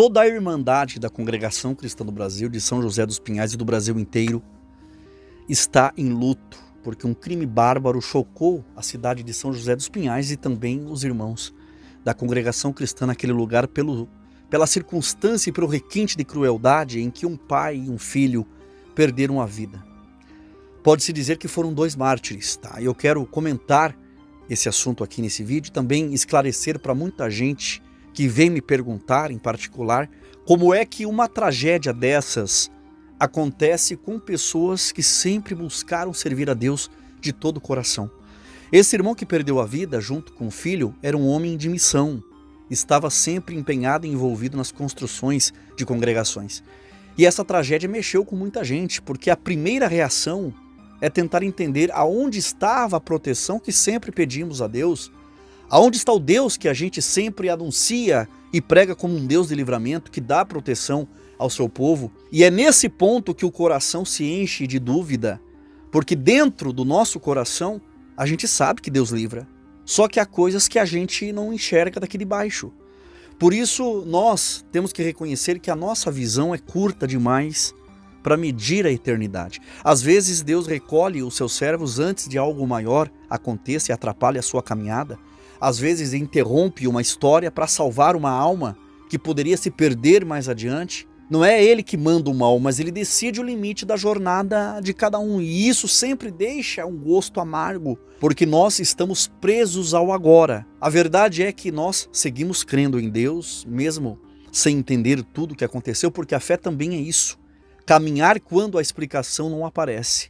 Toda a irmandade da Congregação Cristã do Brasil, de São José dos Pinhais e do Brasil inteiro, está em luto, porque um crime bárbaro chocou a cidade de São José dos Pinhais e também os irmãos da Congregação Cristã naquele lugar pela circunstância e pelo requinte de crueldade em que um pai e um filho perderam a vida. Pode-se dizer que foram 2 mártires, tá? Eu quero comentar esse assunto aqui nesse vídeo, também esclarecer para muita gente que vem me perguntar, em particular, como é que uma tragédia dessas acontece com pessoas que sempre buscaram servir a Deus de todo o coração. Esse irmão que perdeu a vida junto com o filho era um homem de missão, estava sempre empenhado e envolvido nas construções de congregações. E essa tragédia mexeu com muita gente, porque a primeira reação é tentar entender aonde estava a proteção que sempre pedimos a Deus. Aonde está o Deus que a gente sempre anuncia e prega como um Deus de livramento, que dá proteção ao seu povo? E é nesse ponto que o coração se enche de dúvida, porque dentro do nosso coração a gente sabe que Deus livra, só que há coisas que a gente não enxerga daqui de baixo. Por isso nós temos que reconhecer que a nossa visão é curta demais para medir a eternidade. Às vezes Deus recolhe os seus servos antes de algo maior aconteça e atrapalhe a sua caminhada. Às vezes interrompe uma história para salvar uma alma que poderia se perder mais adiante. Não é ele que manda o mal, mas ele decide o limite da jornada de cada um. E isso sempre deixa um gosto amargo, porque nós estamos presos ao agora. A verdade é que nós seguimos crendo em Deus, mesmo sem entender tudo o que aconteceu, porque a fé também é isso. Caminhar quando a explicação não aparece.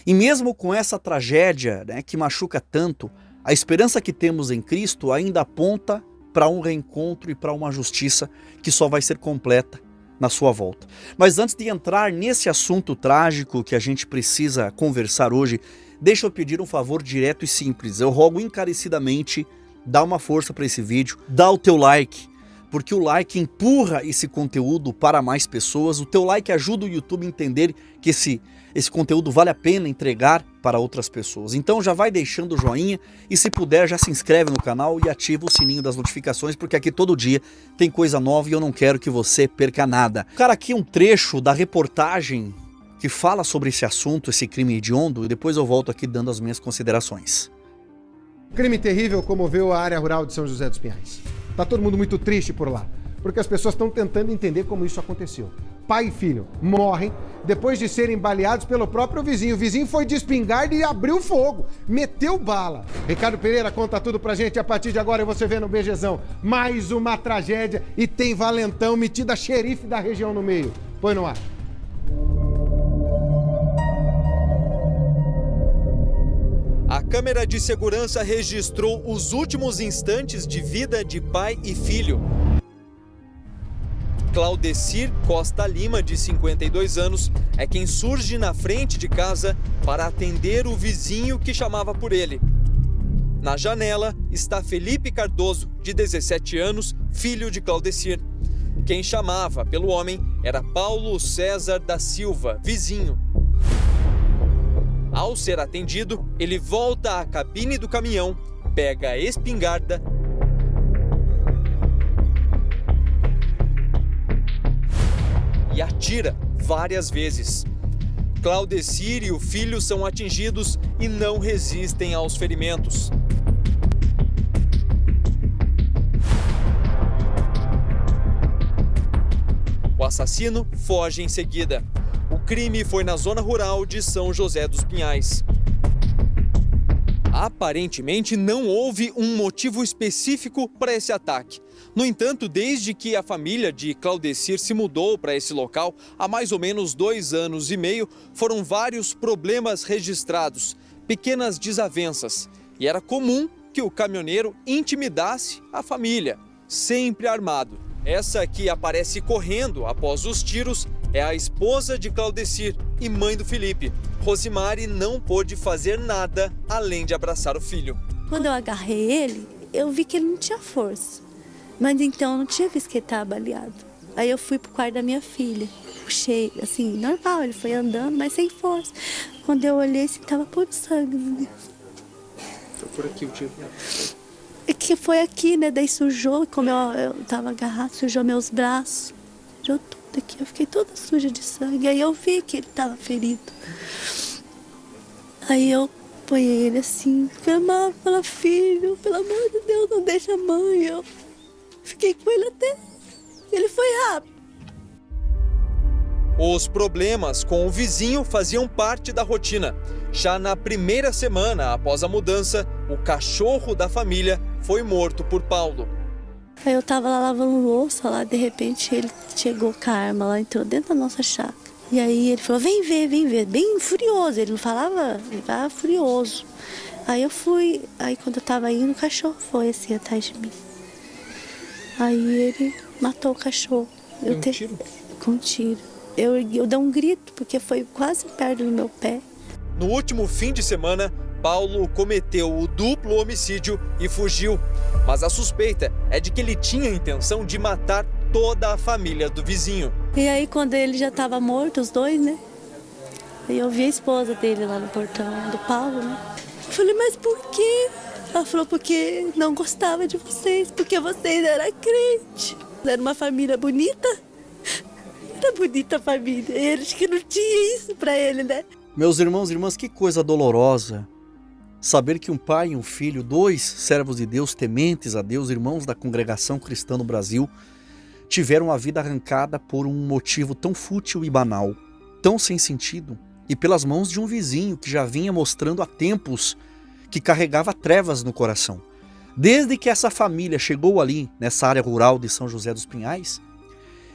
E mesmo com essa tragédia, né, que machuca tanto, a esperança que temos em Cristo ainda aponta para um reencontro e para uma justiça que só vai ser completa na sua volta. Mas antes de entrar nesse assunto trágico que a gente precisa conversar hoje, deixa eu pedir um favor direto e simples. Eu rogo encarecidamente, dá uma força para esse vídeo, dá o teu like, porque o like empurra esse conteúdo para mais pessoas. O teu like ajuda o YouTube a entender que esse conteúdo vale a pena entregar para outras pessoas. Então já vai deixando o joinha e, se puder, já se inscreve no canal e ativa o sininho das notificações, porque aqui todo dia tem coisa nova e eu não quero que você perca nada. Cara, aqui um trecho da reportagem que fala sobre esse assunto, esse crime hediondo, e depois eu volto aqui dando as minhas considerações. Crime terrível comoveu a área rural de São José dos Pinhais. Tá todo mundo muito triste por lá, porque as pessoas estão tentando entender como isso aconteceu. Pai e filho morrem depois de serem baleados pelo próprio vizinho. O vizinho foi de espingarda e abriu fogo, meteu bala. Ricardo Pereira conta tudo pra gente a partir de agora e você vê no BGzão. Mais uma tragédia e tem valentão metido a xerife da região no meio. Põe no ar. A câmera de segurança registrou os últimos instantes de vida de pai e filho. Claudecir Costa Lima, de 52 anos, é quem surge na frente de casa para atender o vizinho que chamava por ele. Na janela está Felipe Cardoso, de 17 anos, filho de Claudecir. Quem chamava pelo homem era Paulo César da Silva, vizinho. Ao ser atendido, ele volta à cabine do caminhão, pega a espingarda e atira várias vezes. Claudecir e o filho são atingidos e não resistem aos ferimentos. O assassino foge em seguida. O crime foi na zona rural de São José dos Pinhais. Aparentemente não houve um motivo específico para esse ataque. No entanto, desde que a família de Claudecir se mudou para esse local, há mais ou menos 2 anos e meio, foram vários problemas registrados, pequenas desavenças. E era comum que o caminhoneiro intimidasse a família, sempre armado. Essa que aparece correndo após os tiros é a esposa de Claudecir e mãe do Felipe. Rosimari não pôde fazer nada além de abraçar o filho. Quando eu agarrei ele, eu vi que ele não tinha força. Mas então eu não tinha visto que ele estava baleado. Aí eu fui pro quarto da minha filha. Puxei, assim, normal, ele foi andando, mas sem força. Quando eu olhei, assim, tava puro sangue. Foi por aqui o tiro. que foi aqui, né? Daí sujou, como eu tava agarrado, sujou meus braços. Sujou tudo aqui, eu fiquei toda suja de sangue. Aí eu vi que ele tava ferido. Aí eu apanhei ele assim, clamava, falava, filho, pelo amor de Deus, não deixa a mãe. Eu fiquei com ele até. Ele foi rápido. Os problemas com o vizinho faziam parte da rotina. Já na primeira semana após a mudança, o cachorro da família foi morto por Paulo. Aí eu tava lá lavando louça, lá de repente ele chegou com a arma lá, entrou dentro da nossa chácara. E aí ele falou, vem ver, bem furioso, ele não falava, ele tava furioso. Aí eu fui, aí quando eu tava indo, o cachorro foi assim atrás de mim. Aí ele matou o cachorro. Com um tiro? Com um tiro. Eu dei um grito, porque foi quase perto do meu pé. No último fim de semana, Paulo cometeu o duplo homicídio e fugiu. Mas a suspeita é de que ele tinha a intenção de matar toda a família do vizinho. E aí quando ele já estava morto, os dois, né? Aí eu vi a esposa dele lá no portão do Paulo, né? Eu falei, mas por quê? Ela falou, porque não gostava de vocês, porque vocês eram crentes. Era uma família bonita. Era bonita a família. Eles que não tinham isso pra ele, né? Meus irmãos e irmãs, que coisa dolorosa saber que um pai e um filho, dois servos de Deus, tementes a Deus, irmãos da congregação cristã no Brasil, tiveram a vida arrancada por um motivo tão fútil e banal, tão sem sentido, e pelas mãos de um vizinho que já vinha mostrando há tempos que carregava trevas no coração. Desde que essa família chegou ali, nessa área rural de São José dos Pinhais,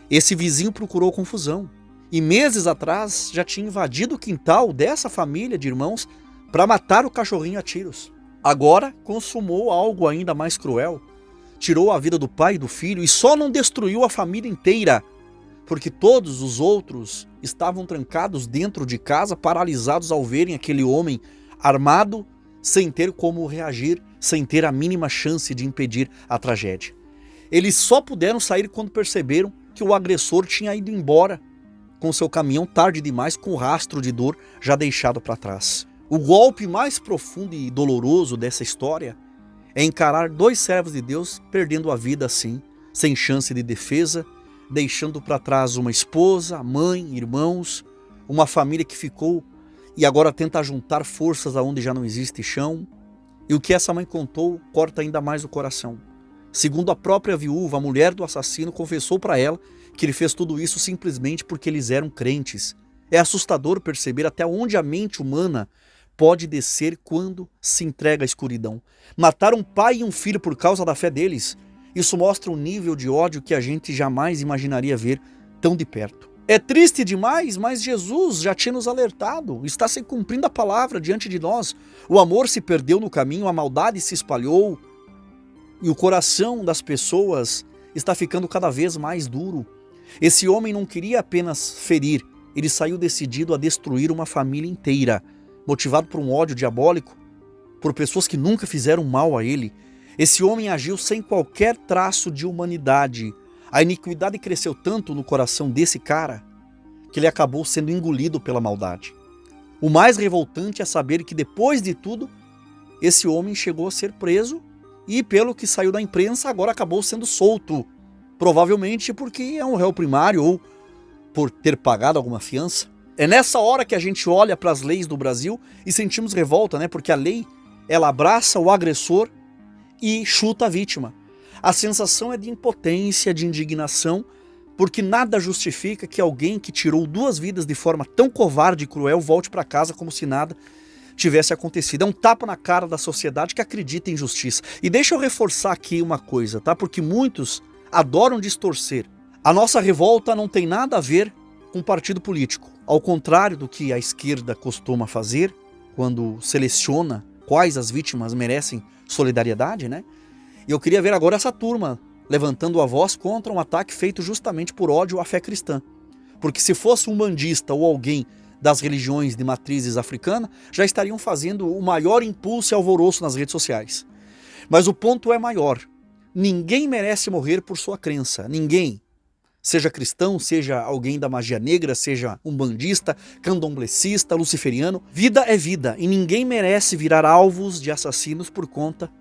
esse vizinho procurou confusão. E meses atrás já tinha invadido o quintal dessa família de irmãos para matar o cachorrinho a tiros. Agora consumou algo ainda mais cruel. Tirou a vida do pai e do filho e só não destruiu a família inteira, porque todos os outros estavam trancados dentro de casa, paralisados ao verem aquele homem armado, sem ter como reagir, sem ter a mínima chance de impedir a tragédia. Eles só puderam sair quando perceberam que o agressor tinha ido embora com seu caminhão tarde demais, com o rastro de dor já deixado para trás. O golpe mais profundo e doloroso dessa história é encarar dois servos de Deus perdendo a vida assim, sem chance de defesa, deixando para trás uma esposa, mãe, irmãos, uma família que ficou e agora tenta juntar forças aonde já não existe chão. E o que essa mãe contou corta ainda mais o coração. Segundo a própria viúva, a mulher do assassino confessou para ela que ele fez tudo isso simplesmente porque eles eram crentes. É assustador perceber até onde a mente humana pode descer quando se entrega à escuridão. Matar um pai e um filho por causa da fé deles, isso mostra um nível de ódio que a gente jamais imaginaria ver tão de perto. É triste demais, mas Jesus já tinha nos alertado, está se cumprindo a palavra diante de nós. O amor se perdeu no caminho, a maldade se espalhou e o coração das pessoas está ficando cada vez mais duro. Esse homem não queria apenas ferir, ele saiu decidido a destruir uma família inteira, motivado por um ódio diabólico, por pessoas que nunca fizeram mal a ele. Esse homem agiu sem qualquer traço de humanidade. A iniquidade cresceu tanto no coração desse cara que ele acabou sendo engolido pela maldade. O mais revoltante é saber que depois de tudo, esse homem chegou a ser preso e, pelo que saiu da imprensa, agora acabou sendo solto. Provavelmente porque é um réu primário ou por ter pagado alguma fiança. É nessa hora que a gente olha para as leis do Brasil e sentimos revolta, né? Porque a lei, ela abraça o agressor e chuta a vítima. A sensação é de impotência, de indignação, porque nada justifica que alguém que tirou duas vidas de forma tão covarde e cruel volte para casa como se nada tivesse acontecido. É um tapa na cara da sociedade que acredita em justiça. E deixa eu reforçar aqui uma coisa, tá? Porque muitos adoram distorcer. A nossa revolta não tem nada a ver com partido político. Ao contrário do que a esquerda costuma fazer, quando seleciona quais as vítimas merecem solidariedade, né? E eu queria ver agora essa turma levantando a voz contra um ataque feito justamente por ódio à fé cristã. Porque se fosse um bandista ou alguém das religiões de matrizes africanas, já estariam fazendo o maior impulso e alvoroço nas redes sociais. Mas o ponto é maior. Ninguém merece morrer por sua crença. Ninguém. Seja cristão, seja alguém da magia negra, seja um bandista, candomblecista, luciferiano. Vida é vida e ninguém merece virar alvos de assassinos por conta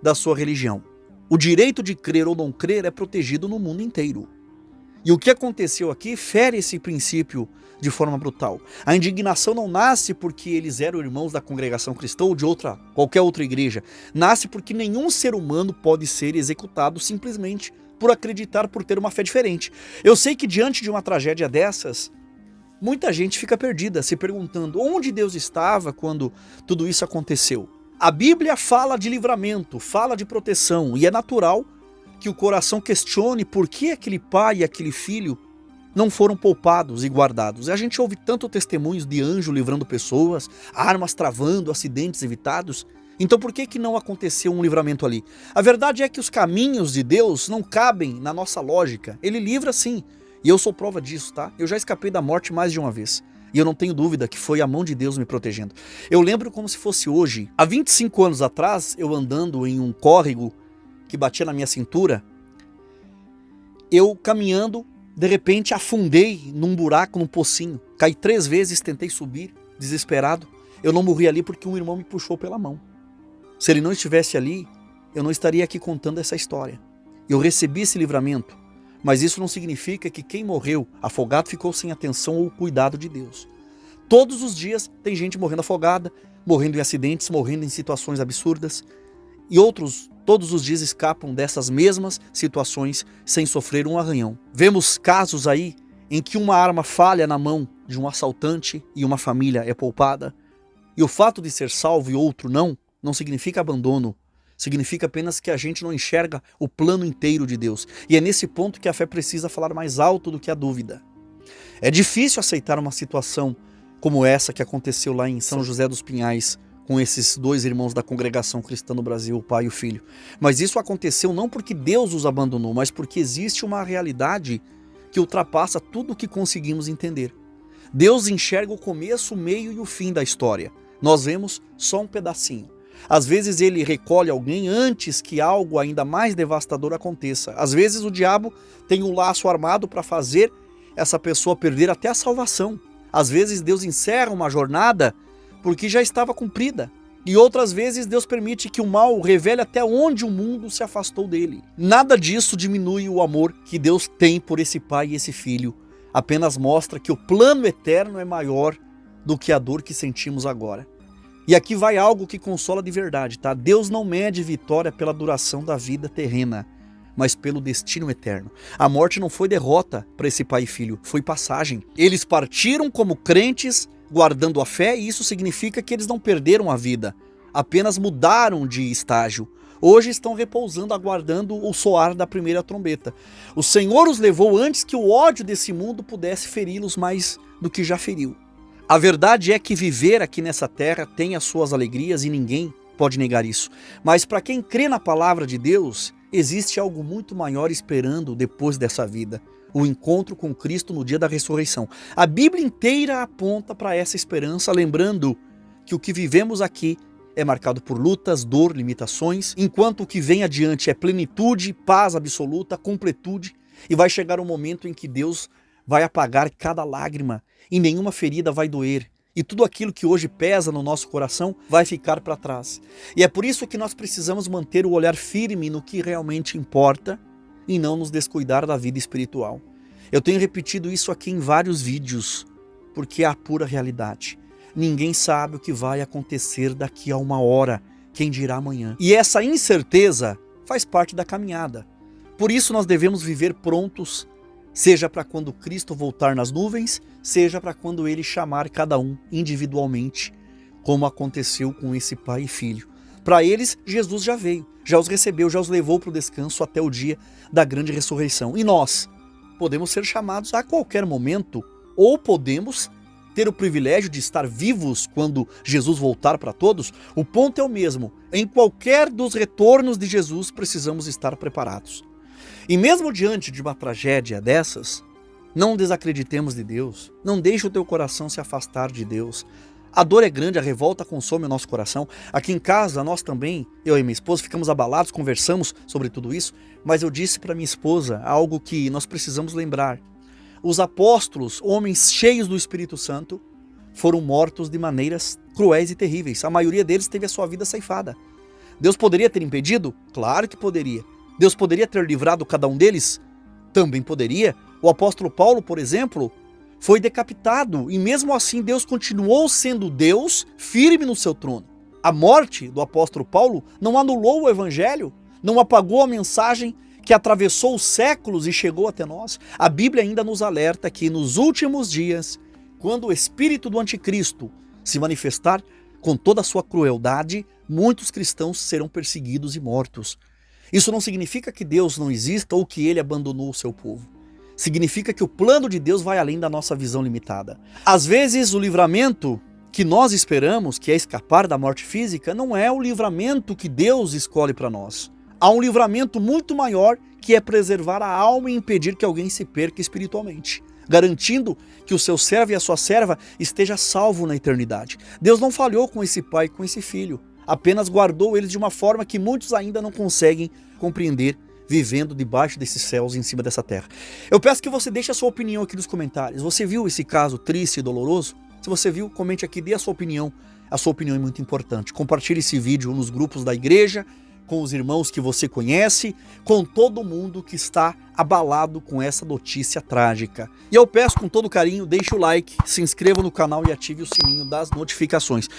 da sua religião. O direito de crer ou não crer é protegido no mundo inteiro. E o que aconteceu aqui fere esse princípio de forma brutal. A indignação não nasce porque eles eram irmãos da congregação cristã ou de qualquer outra igreja. Nasce porque nenhum ser humano pode ser executado simplesmente por acreditar, por ter uma fé diferente. Eu sei que diante de uma tragédia dessas, muita gente fica perdida, se perguntando onde Deus estava quando tudo isso aconteceu. A Bíblia fala de livramento, fala de proteção, e é natural que o coração questione por que aquele pai e aquele filho não foram poupados e guardados. A gente ouve tanto testemunhos de anjo livrando pessoas, armas travando, acidentes evitados. Então por que não aconteceu um livramento ali? A verdade é que os caminhos de Deus não cabem na nossa lógica. Ele livra sim, e eu sou prova disso, tá? Eu já escapei da morte mais de uma vez. E eu não tenho dúvida que foi a mão de Deus me protegendo. Eu lembro como se fosse hoje. Há 25 anos atrás, eu andando em um córrego que batia na minha cintura, eu caminhando, de repente afundei num buraco, num pocinho. Caí 3 vezes, tentei subir, desesperado. Eu não morri ali porque um irmão me puxou pela mão. Se ele não estivesse ali, eu não estaria aqui contando essa história. Eu recebi esse livramento, mas isso não significa que quem morreu afogado ficou sem atenção ou cuidado de Deus. Todos os dias tem gente morrendo afogada, morrendo em acidentes, morrendo em situações absurdas, e outros todos os dias escapam dessas mesmas situações sem sofrer um arranhão. Vemos casos aí em que uma arma falha na mão de um assaltante e uma família é poupada. E o fato de ser salvo e outro não significa abandono. Significa apenas que a gente não enxerga o plano inteiro de Deus. E é nesse ponto que a fé precisa falar mais alto do que a dúvida. É difícil aceitar uma situação como essa que aconteceu lá em São José dos Pinhais, com esses 2 irmãos da congregação cristã no Brasil, o pai e o filho. Mas isso aconteceu não porque Deus os abandonou, mas porque existe uma realidade que ultrapassa tudo o que conseguimos entender. Deus enxerga o começo, o meio e o fim da história. Nós vemos só um pedacinho. Às vezes ele recolhe alguém antes que algo ainda mais devastador aconteça. Às vezes o diabo tem um laço armado para fazer essa pessoa perder até a salvação. Às vezes Deus encerra uma jornada porque já estava cumprida. E outras vezes Deus permite que o mal revele até onde o mundo se afastou dele. Nada disso diminui o amor que Deus tem por esse pai e esse filho. Apenas mostra que o plano eterno é maior do que a dor que sentimos agora. E aqui vai algo que consola de verdade, tá? Deus não mede vitória pela duração da vida terrena, mas pelo destino eterno. A morte não foi derrota para esse pai e filho, foi passagem. Eles partiram como crentes, guardando a fé, e isso significa que eles não perderam a vida, apenas mudaram de estágio. Hoje estão repousando, aguardando o soar da primeira trombeta. O Senhor os levou antes que o ódio desse mundo pudesse feri-los mais do que já feriu. A verdade é que viver aqui nessa terra tem as suas alegrias e ninguém pode negar isso. Mas para quem crê na palavra de Deus, existe algo muito maior esperando depois dessa vida. O encontro com Cristo no dia da ressurreição. A Bíblia inteira aponta para essa esperança, lembrando que o que vivemos aqui é marcado por lutas, dor, limitações, enquanto o que vem adiante é plenitude, paz absoluta, completude, e vai chegar um momento em que Deus vai apagar cada lágrima e nenhuma ferida vai doer. E tudo aquilo que hoje pesa no nosso coração vai ficar para trás. E é por isso que nós precisamos manter o olhar firme no que realmente importa e não nos descuidar da vida espiritual. Eu tenho repetido isso aqui em vários vídeos, porque é a pura realidade. Ninguém sabe o que vai acontecer daqui a 1 hora, quem dirá amanhã. E essa incerteza faz parte da caminhada. Por isso nós devemos viver prontos, seja para quando Cristo voltar nas nuvens, seja para quando Ele chamar cada um individualmente, como aconteceu com esse pai e filho. Para eles, Jesus já veio, já os recebeu, já os levou para o descanso até o dia da grande ressurreição. E nós podemos ser chamados a qualquer momento, ou podemos ter o privilégio de estar vivos quando Jesus voltar para todos. O ponto é o mesmo. Em qualquer dos retornos de Jesus, precisamos estar preparados. E mesmo diante de uma tragédia dessas, não desacreditemos de Deus. Não deixe o teu coração se afastar de Deus. A dor é grande, a revolta consome o nosso coração. Aqui em casa, nós também, eu e minha esposa, ficamos abalados, conversamos sobre tudo isso, mas eu disse para minha esposa algo que nós precisamos lembrar. Os apóstolos, homens cheios do Espírito Santo, foram mortos de maneiras cruéis e terríveis. A maioria deles teve a sua vida ceifada. Deus poderia ter impedido? Claro que poderia. Deus poderia ter livrado cada um deles? Também poderia. O apóstolo Paulo, por exemplo, foi decapitado e mesmo assim Deus continuou sendo Deus, firme no seu trono. A morte do apóstolo Paulo não anulou o evangelho, não apagou a mensagem que atravessou os séculos e chegou até nós. A Bíblia ainda nos alerta que nos últimos dias, quando o espírito do anticristo se manifestar com toda a sua crueldade, muitos cristãos serão perseguidos e mortos. Isso não significa que Deus não exista ou que ele abandonou o seu povo. Significa que o plano de Deus vai além da nossa visão limitada. Às vezes o livramento que nós esperamos, que é escapar da morte física, não é o livramento que Deus escolhe para nós. Há um livramento muito maior, que é preservar a alma e impedir que alguém se perca espiritualmente, garantindo que o seu servo e a sua serva esteja salvo na eternidade. Deus não falhou com esse pai e com esse filho, apenas guardou eles de uma forma que muitos ainda não conseguem compreender, vivendo debaixo desses céus, em cima dessa terra. Eu peço que você deixe a sua opinião aqui nos comentários. Você viu esse caso triste e doloroso? Se você viu, comente aqui, dê a sua opinião. A sua opinião é muito importante. Compartilhe esse vídeo nos grupos da igreja, com os irmãos que você conhece, com todo mundo que está abalado com essa notícia trágica. E eu peço com todo carinho, deixe o like, se inscreva no canal e ative o sininho das notificações.